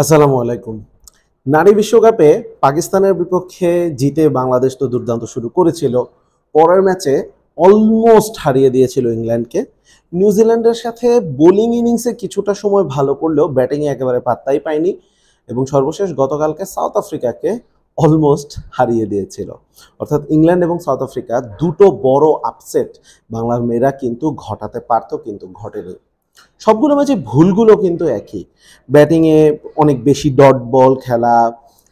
আসসালামু আলাইকুম। নারী বিশ্বকাপে পাকিস্তানের বিপক্ষে জিতে বাংলাদেশ তো দুর্দান্ত শুরু করেছিল। পরের ম্যাচে অলমোস্ট হারিয়ে দিয়েছিল ইংল্যান্ডকে। নিউজিল্যান্ডের সাথে বোলিং ইনিংসে কিছুটা সময় ভালো করলেও ব্যাটিংয়ে একেবারে পাত্তাই পায়নি এবং সর্বশেষ গতকালকে সাউথ আফ্রিকাকে অলমোস্ট হারিয়ে দিয়েছিল। অর্থাৎ ইংল্যান্ড এবং সাউথ আফ্রিকা দুটো বড় আপসেট বাংলার মেয়েরা কিন্তু ঘটাতে পারত, কিন্তু ঘটেনি। সবগুলো ম্যাচে ভুলগুলো কিন্তু একই। ব্যাটিংয়ে অনেক বেশি ডট বল খেলা,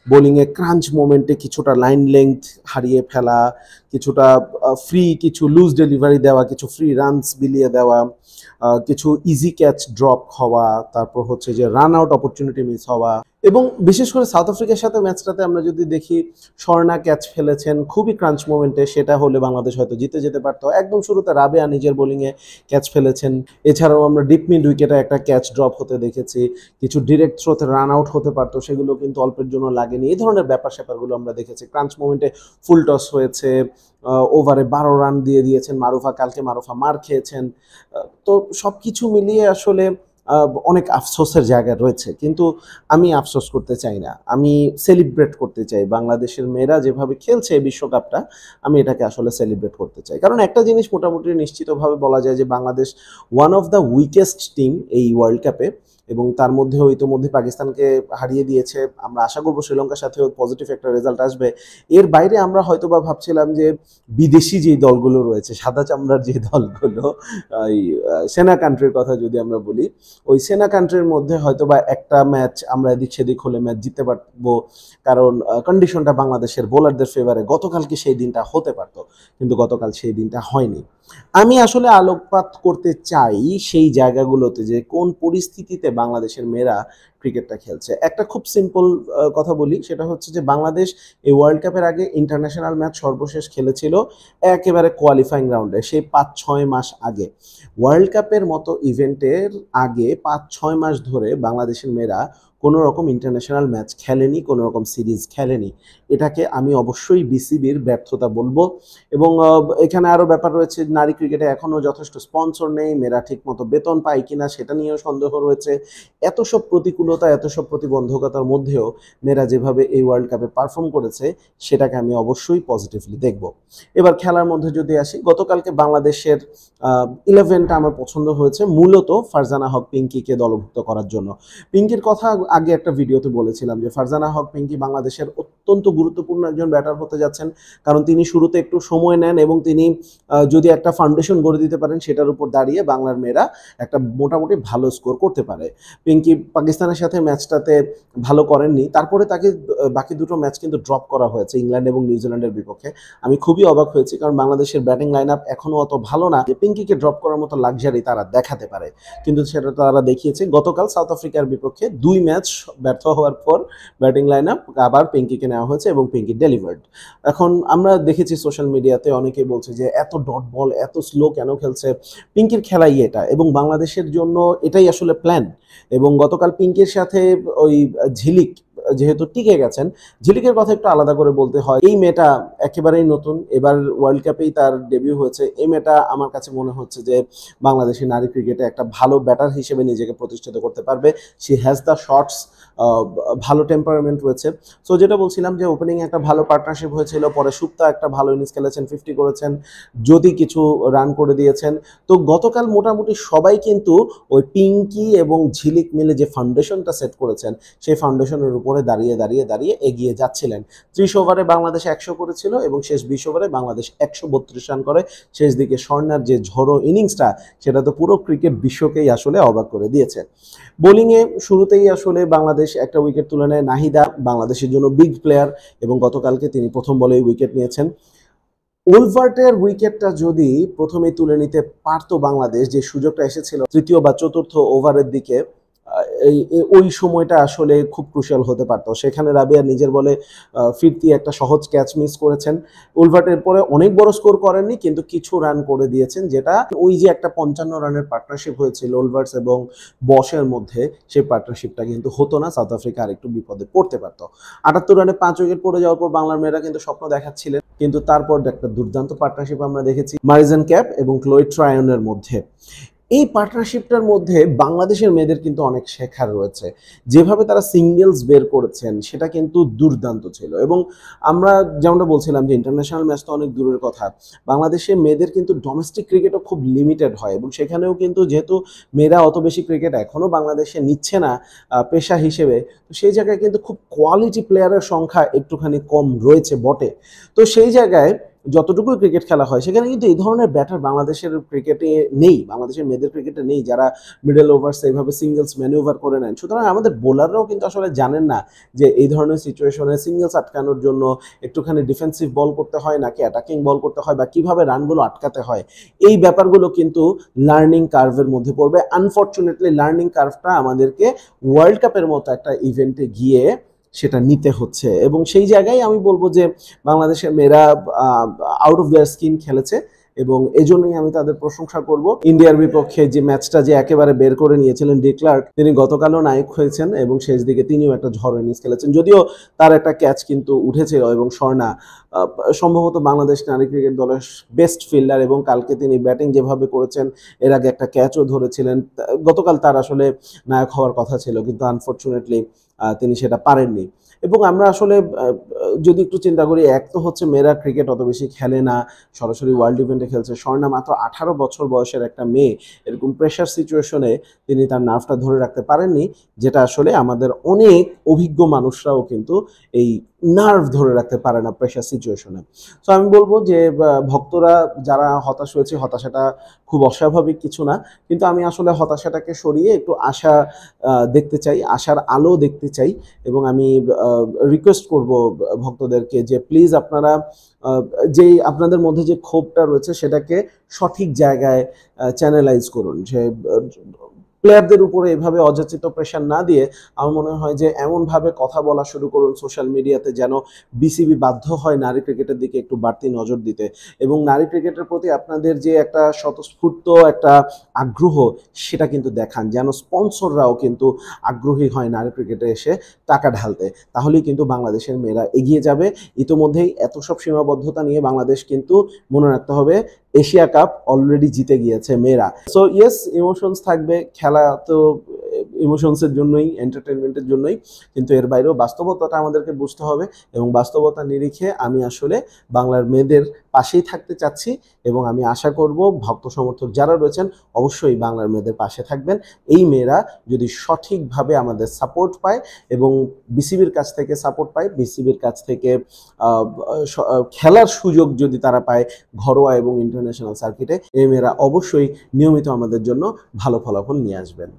বোলিংয়ে ক্রাঞ্চ মোমেন্টে কিছুটা লাইন লেংথ হারিয়ে ফেলা, কিছুটা ফ্রি কিছু লুজ ডেলিভারি দেওয়া, কিছু ফ্রি রানস বিলিয়ে দেওয়া, কিছু ইজি ক্যাচ ড্রপ হওয়া, তারপর হচ্ছে যে রান আউট অপরচুনিটি মিস হওয়া। এবং বিশেষ করে সাউথ আফ্রিকার সাথে ম্যাচটাতে আমরা যদি দেখি, স্বর্ণা ক্যাচ ফেলেছেন খুবই ক্রাঞ্চ মোমেন্টে, সেটা হলে বাংলাদেশ হয়তো জিতে যেতে পারতো। একদম শুরুতে রাবেয়া নিজের বোলিংয়ে ক্যাচ ফেলেছেন। এছাড়াও আমরা ডিপ মিড উইকেটে একটা ক্যাচ ড্রপ হতে দেখেছি, কিছু ডিরেক্ট থ্রোতে রান আউট হতে পারতো, সেগুলো কিন্তু অল্পের জন্য লাগেনি। এই ধরনের ব্যাপার স্যাপারগুলো আমরা দেখেছি। ক্রাঞ্চ মোমেন্টে ফুল টস হয়েছে, ওভারে 12 রান দিয়ে দিয়েছেন মারুফা, কালকে মারুফা মার খেয়েছেন। তো সব কিছু মিলিয়ে আসলে অনেক আফসোসের জায়গা রয়েছে, কিন্তু আমি আফসোস করতে চাই না, আমি সেলিব্রেট করতে চাই। বাংলাদেশের মেয়েরা যেভাবে খেলছে এই বিশ্বকাপটা, আমি এটাকে আসলে সেলিব্রেট করতে চাই। কারণ একটা জিনিস মোটামুটি নিশ্চিতভাবে বলা যায় যে Bangladesh one of the weakest team এই ওয়ার্ল্ড কাপে, এবং তার মধ্যেও ইতোমধ্যে পাকিস্তানকে হারিয়ে দিয়েছে। আমরা আশা করবো শ্রীলঙ্কার সাথেও পজিটিভ একটা রেজাল্ট আসবে। এর বাইরে আমরা হয়তো বা ভাবছিলাম যে বিদেশি যে দলগুলো রয়েছে, সাদা চামড়ার যে দলগুলো, এই সেনা কান্ট্রির কথা যদি আমরা বলি, ওই সেনা কান্ট্রির মধ্যে হয়তো বা একটা ম্যাচ আমরা এদিক সেদিক হলে ম্যাচ জিততে পারবো, কারণ কন্ডিশনটা বাংলাদেশের বোলারদের ফেভারে। গতকালকে সেই দিনটা হতে পারতো, কিন্তু গতকাল সেই দিনটা হয়নি। আমি আসলে আলোকপাত করতে চাই সেই জায়গাগুলোতে, যে কোন পরিস্থিতিতে বাংলাদেশের মেয়েরা ক্রিকেটটা খেলছে। একটা খুব সিম্পল কথা বলি, সেটা হচ্ছে যে বাংলাদেশ এই ওয়ার্ল্ড কাপের আগে ইন্টারন্যাশনাল ম্যাচ সর্বশেষ খেলেছিল একেবারে কোয়ালিফাইং রাউন্ডে, সেই 5-6 মাস আগে। ওয়ার্ল্ড কাপের মতো ইভেন্টের আগে 5-6 মাস ধরে বাংলাদেশের মেয়েরা কোনো রকম ইন্টারন্যাশনাল ম্যাচ খেলেনি, কোনো রকম সিরিজ খেলেনি। এটাকে আমি অবশ্যই বিসিবির ব্যর্থতা বলবো। এবং এখানে আরও ব্যাপার রয়েছে, নারী ক্রিকেটে এখনও যথেষ্ট স্পন্সর নেই, মেয়েরা ঠিকমতো বেতন পায় কিনা সেটা নিয়েও সন্দেহ রয়েছে। এত সব প্রতিকূলতা, এত সব প্রতিবন্ধকতার মধ্যেও মেয়েরা যেভাবে এই ওয়ার্ল্ড কাপে পারফর্ম করেছে, সেটাকে আমি অবশ্যই পজিটিভলি দেখব। এবার খেলার মধ্যে যদি আসি, গতকালকে বাংলাদেশের 11টা আমার পছন্দ হয়েছে, মূলত ফারজানা হক পিঙ্কিকে দলভুক্ত করার জন্য। পিঙ্কির কথা আগে একটা ভিডিওতে বলেছিলাম যে ফারজানা হক পিঙ্কি বাংলাদেশের অত্যন্ত গুরুত্বপূর্ণ একজন ব্যাটার হতে যাচ্ছেন, কারণ তিনি শুরুতে একটু সময় নেন এবং তিনি যদি একটা ফাউন্ডেশন গড়ে দিতে পারেন, সেটার উপর দাঁড়িয়ে বাংলার মেয়েরা একটা মোটামুটি ভালো স্কোর করতে পারে। পিঙ্কি পাকিস্তানের সাথে ম্যাচটাতে ভালো করেননি, তারপরে তাকে বাকি দুটো ম্যাচ কিন্তু ড্রপ করা হয়েছে ইংল্যান্ড এবং নিউজিল্যান্ডের বিপক্ষে। আমি খুবই অবাক হয়েছি, কারণ বাংলাদেশের ব্যাটিং লাইন আপ এখনও অত ভালো না যে পিঙ্কিকে ড্রপ করার মতো লাক্সারি তারা দেখাতে পারে, কিন্তু সেটা তারা দেখিয়েছে। গতকাল সাউথ আফ্রিকার বিপক্ষে 2 ম্যাচ ব্যর্থ হওয়ার পর ব্যাটিং লাইন আপ আবার পিঙ্কিকে নেওয়া হয়েছে এবং পিঙ্কি ডেলিভার্ড। এখন আমরা দেখেছি সোশ্যাল মিডিয়াতে অনেকেই বলছে যে এত ডট বল, এত স্লো কেন খেলছে। পিঙ্কির খেলাই এটা, এবং বাংলাদেশের জন্য এটাই আসলে প্ল্যান। এবং গতকাল পিঙ্কির সাথে ওই ঝিলিক যেহেতু টিকে গেছেন, ঝিলিকের কথা একটু আলাদা করে বলতে হয়। এই মেয়েটা একেবারেই নতুন, এবার ওয়ার্ল্ড কাপেই তার ডেবিউ হয়েছে। এই মেয়েটা আমার কাছে মনে হচ্ছে যে বাংলাদেশের নারী ক্রিকেটে একটা ভালো ব্যাটার হিসেবে নিজেকে প্রতিষ্ঠিত করতে পারবে। শি হ্যাজ দ্য শটস, ভালো টেম্পারমেন্ট রয়েছে। সো যেটা বলছিলাম যে ওপেনিংয়ে একটা ভালো পার্টনারশিপ হয়েছিল, পরে সুপ্তা একটা ভালো ইনিংস খেলেছেন, 50 করেছেন, যদি কিছু রান করে দিয়েছেন। তো গতকাল মোটামুটি সবাই কিন্তু ওই পিঙ্কি এবং ঝিলিক মিলে যে ফাউন্ডেশনটা সেট করেছেন, সেই ফাউন্ডেশনের উপরে দাঁড়িয়ে দাঁড়িয়ে দাঁড়িয়ে এগিয়ে যাচ্ছিলেন। 30 ওভারে বাংলাদেশ 100 করেছিল এবং শেষ 20 ওভারে বাংলাদেশ 132 রান করে। শেষ দিকে স্বর্ণার যে ঝড়ো ইনিংসটা, সেটা তো পুরো ক্রিকেট বিশ্বকেই আসলে অবাক করে দিয়েছে। বোলিংয়ে শুরুতেই আসলে বাংলাদেশ একটা উইকেট তুলে নেয়। নাহিদা বাংলাদেশের জন্য বিগ প্লেয়ার, এবং গতকালকে তিনি প্রথম বলেই উইকেট নিয়েছেন। ওলভার্টের উইকেটটা যদি প্রথমেই তুলে নিতে পারতো বাংলাদেশ, যে সুযোগটা এসেছিল তৃতীয় বা চতুর্থ ওভারের দিকে, ওই সময়টা আসলে খুব ক্রুশিয়াল হতে পারতো। সেখানে রাবিয়া নিজের বলে ফিরতি একটা সহজ ক্যাচ মিস করেছেন। উলভার্টের পরে অনেক বড় স্কোর করেননি, কিন্তু কিছু রান করে দিয়েছেন, যেটা ওই যে একটা 55 রানের পার্টনারশিপ হয়েছিল উলভার্টস এবং বসের মধ্যে, সেই পার্টনারশিপটা কিন্তু হতো না। সাউথ আফ্রিকা আরেকটু বিপদে পড়তে পারতো। 78 রানে 5 উইকেট পড়ে যাওয়ার পর বাংলার মেয়েরা কিন্তু স্বপ্ন দেখাচ্ছিলেন, কিন্তু তারপর একটা দুর্দান্ত পার্টনারশিপ আমরা দেখেছি মারিজান ক্যাপ এবং ক্লোয়ি ট্রায়নের মধ্যে। এই পার্টনারশিপটার মধ্যে বাংলাদেশের মেয়েদের কিন্তু অনেক শেখার রয়েছে। যেভাবে তারা সিঙ্গেলস বের করেছেন সেটা কিন্তু দুর্দান্ত ছিল। এবং আমরা যেমনটা বলছিলাম যে ইন্টারন্যাশনাল ম্যাচ তো অনেক দূরের কথা, বাংলাদেশের মেয়েদের কিন্তু ডোমেস্টিক ক্রিকেটও খুব লিমিটেড হয়, এবং সেখানেও কিন্তু যেহেতু মেয়েরা অত বেশি ক্রিকেট এখনও বাংলাদেশে নিচ্ছে না পেশা হিসেবে, তো সেই জায়গায় কিন্তু খুব কোয়ালিটি প্লেয়ারের সংখ্যা একটুখানি কম রয়েছে বটে। তো সেই জায়গায় যতটুকু ক্রিকেট খেলা হয় সেখানে কিন্তু এই ধরনের ব্যাটার বাংলাদেশের ক্রিকেটে নেই, বাংলাদেশের মেয়েদের ক্রিকেটে নেই, যারা মিডল ওভার্স এইভাবে সিঙ্গেলস ম্যানুভার করে নেন। সুতরাং আমাদের বোলাররাও কিন্তু আসলে জানেন না যে এই ধরনের সিচুয়েশনে সিঙ্গেলস আটকানোর জন্য একটুখানি ডিফেন্সিভ বল করতে হয় নাকি অ্যাটাকিং বল করতে হয়, বা কিভাবে রানগুলো আটকাতে হয়। এই ব্যাপারগুলো কিন্তু লার্নিং কার্ভের মধ্যে পড়বে। আনফর্চুনেটলি লার্নিং কার্ভটা আমাদেরকে ওয়ার্ল্ড কাপের মতো একটা ইভেন্টে গিয়ে সেটা নিতে হচ্ছে, এবং সেই জায়গায় আমি বলবো যে বাংলাদেশের মেয়েরা আউট অফ দেয়ার স্কিন খেলেছে, এবং এজন্যই আমি তাদের প্রশংসা করব। ইন্ডিয়ার বিপক্ষে যে ম্যাচটা যে একেবারে বের করে নিয়েছিলেন ডি ক্লার্ক, তিনি গতকালও নায়ক হয়েছেন এবং শেষ দিকে তিনিও একটা ঝড় ইনিংস খেলেছেন, যদিও তার একটা ক্যাচ কিন্তু উঠেছিল। এবং স্বর্ণা সম্ভবত বাংলাদেশ নারী ক্রিকেট দলের বেস্ট ফিল্ডার, এবং কালকে তিনি ব্যাটিং যেভাবে করেছেন, এর আগে একটা ক্যাচও ধরেছিলেন। গতকাল তার আসলে নায়ক হওয়ার কথা ছিল, কিন্তু আনফর্চুনেটলি তিনি সেটা পারেননি। এবং আমরা আসলে যদি একটু চিন্তা করি, এক তো হচ্ছে মেয়েরা ক্রিকেট অত বেশি খেলে না, সরাসরি ওয়ার্ল্ড ইভেন্টে খেলছে। স্বর্ণা মাত্র 18 বছর বয়সের একটা মেয়ে, এরকম প্রেশার সিচুয়েশনে তিনি তার নার্ভটা ধরে রাখতে পারেননি, যেটা আসলে আমাদের অনেক অভিজ্ঞ মানুষরাও কিন্তু এই নার্ভ ধরে রাখতে পারে না প্রেশার সিচুয়েশনে। সো আমি বলবো যে ভক্তরা যারা হতাশ হয়েছে, হতাশাটা খুব অস্বাভাবিক কিছু না, কিন্তু আমি আসলে হতাশাটাকে সরিয়ে একটু আশা দেখতে চাই, আশার আলো দেখতে চাই। এবং আমি রিকোয়েস্ট করব ভক্তদেরকে যে প্লিজ আপনারা যেই আপনাদের মধ্যে যে ক্ষোভটা রয়েছে সেটাকে সঠিক জায়গায় চ্যানেলাইজ করুন, যে প্লেয়ারদের উপরে এভাবে অযাচিত প্রেশার না দিয়ে আমার মনে হয় যে এমনভাবে কথা বলা শুরু করুন সোশ্যাল মিডিয়াতে যেন বিসিবি বাধ্য হয় নারী ক্রিকেটের দিকে একটু বাড়তি নজর দিতে, এবং নারী ক্রিকেটের প্রতি আপনাদের যে একটা স্বতঃস্ফূর্ত একটা আগ্রহ সেটা কিন্তু দেখান, যেন স্পন্সররাও কিন্তু আগ্রহী হয় নারী ক্রিকেটে এসে টাকা ঢালতে। তাহলেই কিন্তু বাংলাদেশের মেয়েরা এগিয়ে যাবে। ইতোমধ্যেই এত সব সীমাবদ্ধতা নিয়ে বাংলাদেশ কিন্তু মনে রাখতে হবে এশিয়া কাপ অলরেডি জিতে গিয়েছে মেয়েরা। সো ইয়েস, ইমোশনস থাকবে, খেলা তো ইমোশনসের জন্যই, এন্টারটেনমেন্টের জন্যই, কিন্তু এর বাইরেও বাস্তবতাটা আমাদেরকে বুঝতে হবে। এবং বাস্তবতা নিরিখে আমি আসলে বাংলার মেয়েদের পাশেই থাকতে চাচ্ছি, এবং আমি আশা করব ভক্ত সমর্থক যারা রয়েছেন অবশ্যই বাংলার মেয়েদের পাশে থাকবেন। এই মেয়েরা যদি সঠিকভাবে আমাদের সাপোর্ট পায় এবং বিসিবির কাছ থেকে সাপোর্ট পায়, বিসিবির কাছ থেকে খেলার সুযোগ যদি তারা পায় ঘরোয়া এবং ইন্টারন্যাশনাল সার্কিটে, এই মেয়েরা অবশ্যই নিয়মিত আমাদের জন্য ভালো ফলাফল নিয়ে আসবেন।